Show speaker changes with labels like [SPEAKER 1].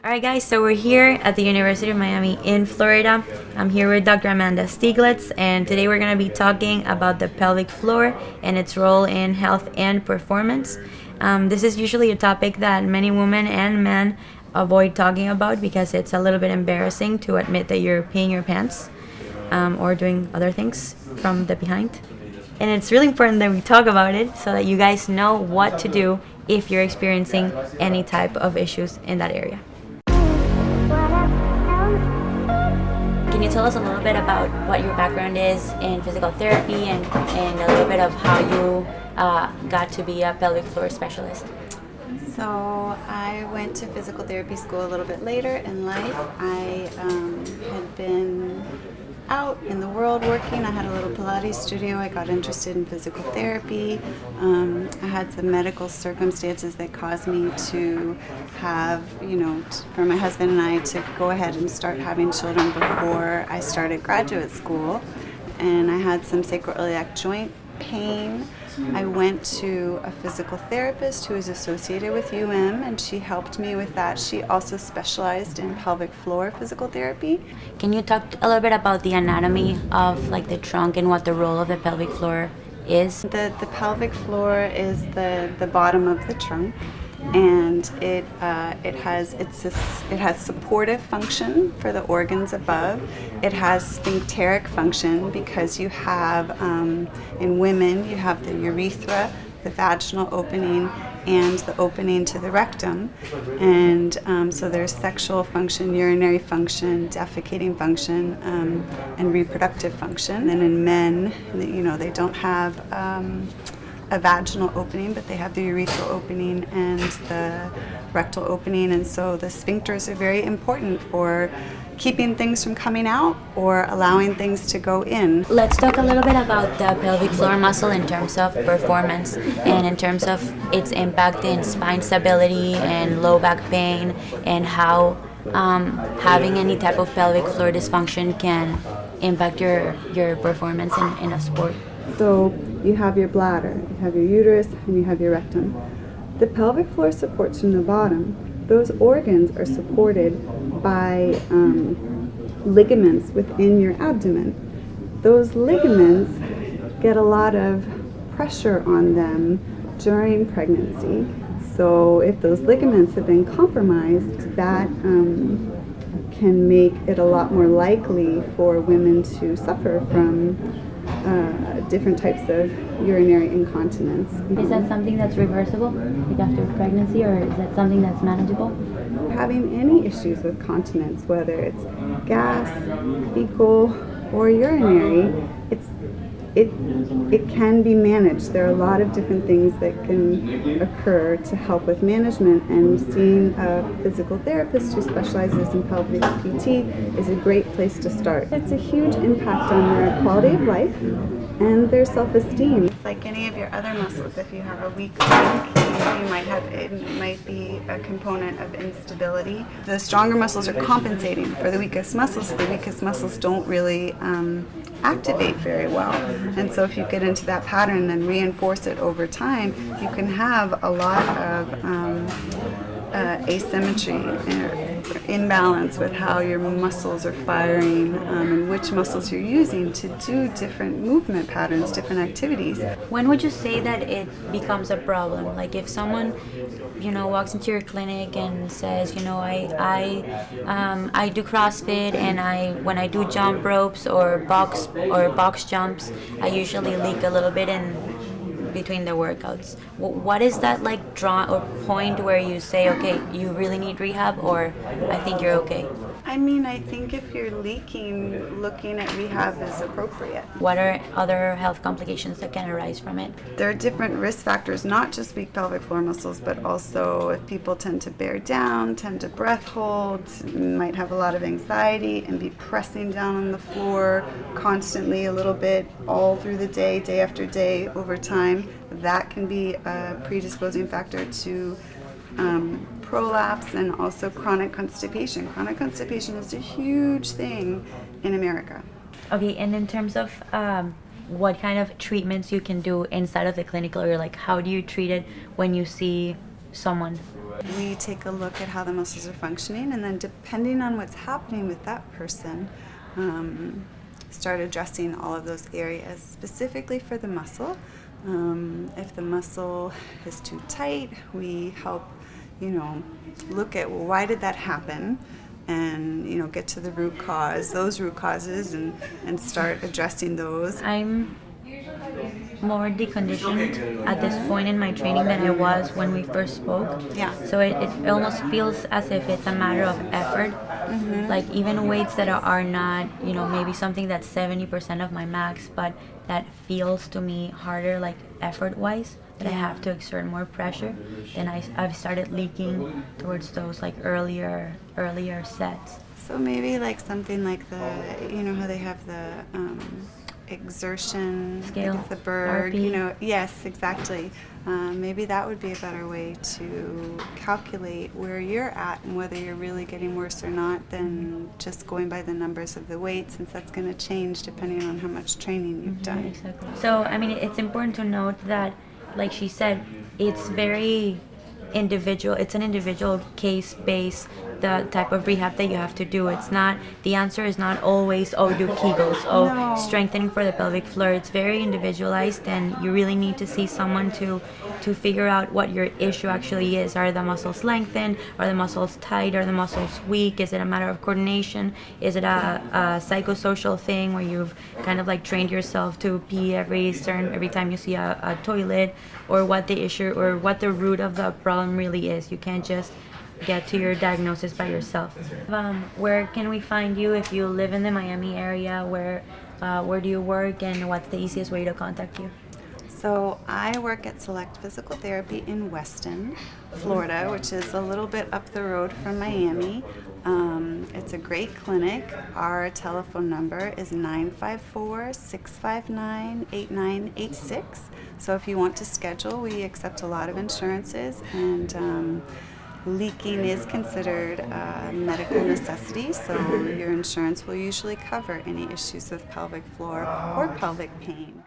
[SPEAKER 1] Alright guys, so we're here at the University of Miami in Florida. I'm here with Dr. Amanda Ztieglitz, and today we're going to be talking about the pelvic floor and its role in health and performance. This is usually a topic that many women and men avoid talking about because it's a little bit embarrassing to admit that you're peeing your pants or doing other things from the behind. And it's really important that we talk about it so that you guys know what to do if you're experiencing any type of issues in that area. Can you tell us a little bit about what your background is in physical therapy and a little bit of how you got to be a pelvic floor specialist?
[SPEAKER 2] So I went to physical therapy school a little bit later in life. I had been out in the world working. I had a little Pilates studio. I got interested in physical therapy. I had some medical circumstances that caused me to have, for my husband and I to go ahead and start having children before I started graduate school. And I had some sacroiliac joint pain. I went to a physical therapist who is associated with and she helped me with that. She also specialized in pelvic floor physical therapy.
[SPEAKER 1] Can you talk a little bit about the anatomy of the trunk and what the role of the pelvic floor is?
[SPEAKER 2] The pelvic floor is the bottom of the trunk, and it has supportive function for the organs above. It has sphincteric function because you have in women you have the urethra, the vaginal opening, and the opening to the rectum, and so there's sexual function, urinary function, defecating function, and reproductive function. And in men, they don't have a vaginal opening, but they have the urethral opening and the rectal opening, and so the sphincters are very important for keeping things from coming out or allowing things to go in.
[SPEAKER 1] Let's talk a little bit about the pelvic floor muscle in terms of performance and in terms of its impact in spine stability and low back pain, and how having any type of pelvic floor dysfunction can impact your performance in a sport.
[SPEAKER 2] So you have your bladder, you have your uterus, and you have your rectum. The pelvic floor supports from the bottom. Those organs are supported by ligaments within your abdomen. Those ligaments get a lot of pressure on them during pregnancy. So if those ligaments have been compromised, that can make it a lot more likely for women to suffer from different types of urinary incontinence.
[SPEAKER 1] Is that something that's reversible, after pregnancy, or is that something that's manageable?
[SPEAKER 2] Having any issues with continence, whether it's gas, fecal, or urinary, it can be managed. There are a lot of different things that can occur to help with management, and seeing a physical therapist who specializes in pelvic PT is a great place to start. It's a huge impact on their quality of life and their self-esteem. It's like any of your other muscles. If you have a weak link, it might be a component of instability. The stronger muscles are compensating for the weakest muscles. The weakest muscles don't really activate very well. And so if you get into that pattern and reinforce it over time, you can have a lot of asymmetry or imbalance with how your muscles are firing and which muscles you're using to do different movement patterns, different activities.
[SPEAKER 1] When would you say that it becomes a problem? Like if someone, walks into your clinic and says, I do CrossFit, and when I do jump ropes or box jumps, I usually leak a little bit in between the workouts. What is that draw or point where you say, okay, you really need rehab, or I think you're okay?
[SPEAKER 2] I think if you're leaking, looking at rehab is appropriate.
[SPEAKER 1] What are other health complications that can arise from it?
[SPEAKER 2] There are different risk factors, not just weak pelvic floor muscles, but also if people tend to bear down, tend to breath hold, might have a lot of anxiety and be pressing down on the floor constantly a little bit all through the day, day after day over time. That can be a predisposing factor to prolapse and also chronic constipation. Chronic constipation is a huge thing in America.
[SPEAKER 1] Okay, and in terms of what kind of treatments you can do inside of the clinic, or how do you treat it when you see someone?
[SPEAKER 2] We take a look at how the muscles are functioning, and then depending on what's happening with that person, start addressing all of those areas specifically for the muscle. If the muscle is too tight, we help, look at, well, why did that happen? And, get to the root cause, those root causes, and start addressing those.
[SPEAKER 1] I'm more deconditioned at this point in my training than I was when we first spoke.
[SPEAKER 2] Yeah.
[SPEAKER 1] So it almost feels as if it's a matter of effort. Like even weights that are not, maybe something that's 70% of my max, but that feels to me harder, like effort-wise, that I have to exert more pressure. Then I've started leaking towards those like earlier sets.
[SPEAKER 2] So maybe like something like the, how they have the exertion
[SPEAKER 1] Scale,
[SPEAKER 2] like the bird,
[SPEAKER 1] RP.
[SPEAKER 2] Yes, exactly. Maybe that would be a better way to calculate where you're at and whether you're really getting worse or not than just going by the numbers of the weight, since that's going to change depending on how much training you've done.
[SPEAKER 1] Exactly. So I mean, it's important to note that, like she said, it's very individual. It's an individual case based, the type of rehab that you have to do. It's not, the answer is not always, oh, do Kegels,
[SPEAKER 2] No.
[SPEAKER 1] strengthening for the pelvic floor. It's very individualized, and you really need to see someone to figure out what your issue actually is. Are the muscles lengthened? Are the muscles tight? Are the muscles weak? Is it a matter of coordination? Is it a psychosocial thing where you've kind of like trained yourself to pee every time you see a toilet, or what the issue or what the root of the problem really is? You can't just get to your diagnosis by yourself. Where can we find you if you live in the Miami area? Where do you work, and what's the easiest way to contact you?
[SPEAKER 2] So I work at Select Physical Therapy in Weston, Florida, which is a little bit up the road from Miami. It's a great clinic. Our telephone number is 954-659-8986. So if you want to schedule, we accept a lot of insurances, and leaking is considered a medical necessity, so your insurance will usually cover any issues with pelvic floor or pelvic pain.